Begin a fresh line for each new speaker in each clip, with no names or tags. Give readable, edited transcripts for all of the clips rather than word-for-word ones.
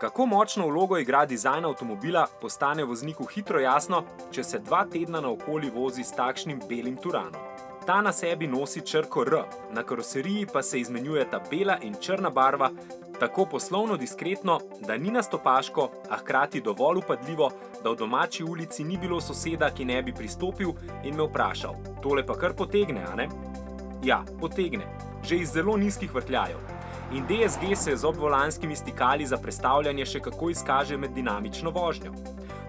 Kako močno vlogo igra dizajn avtomobila, postane vozniku hitro jasno, če se 2 tedna naokoli vozi s takšnim belim Turanom. Ta na sebi nosi črko R, na karoseriji pa se izmenjujeta bela in črna barva, tako poslovno diskretno, da ni nastopaško, a hkrati dovolj vpadljivo, da v domači ulici ni bilo soseda, ki ne bi pristopil in me vprašal: "Tole pa kar potegne, a ne?" Ja, potegne, že iz zelo nizkih vrtljajev. In DSG se z obvolanskimi stikali za prestavljanje še kako izkaže med dinamično vožnjo.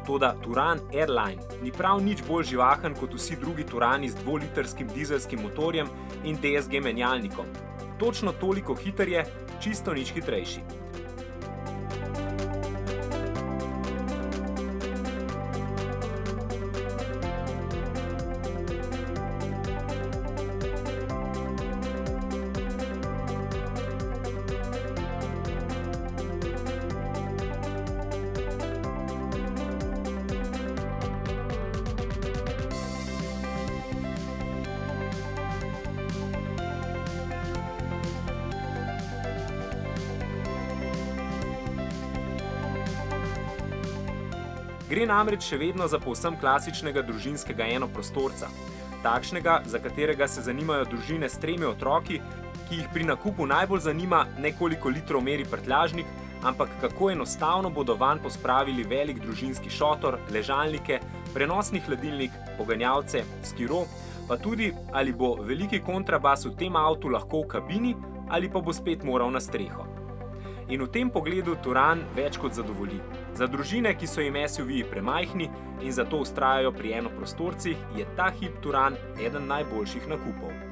Toda Turan Airline ni prav nič bolj živahen kot vsi drugi Turani z 2-litrskim dizelskim motorjem in DSG menjalnikom. Točno toliko hiter je, čisto nič hitrejši. Gre namreč še vedno za povsem klasičnega družinskega enoprostorca. Takšnega, za katerega se zanimajo družine s 3 otroki, ki jih pri nakupu najbolj zanima ne koliko litrov meri prtljažnik, ampak kako enostavno bodo vanj pospravili velik družinski šotor, ležalnike, prenosni hladilnik, poganjalce, skiro, pa tudi, ali bo veliki kontrabas v tem avtu lahko v kabini ali pa bo spet moral na streho. In v tem pogledu Turan več kot zadovolji. Za družine, ki so jim SUV-ji premajhni in zato vztrajajo pri enoprostorcih, je ta hip Turan eden najboljših nakupov.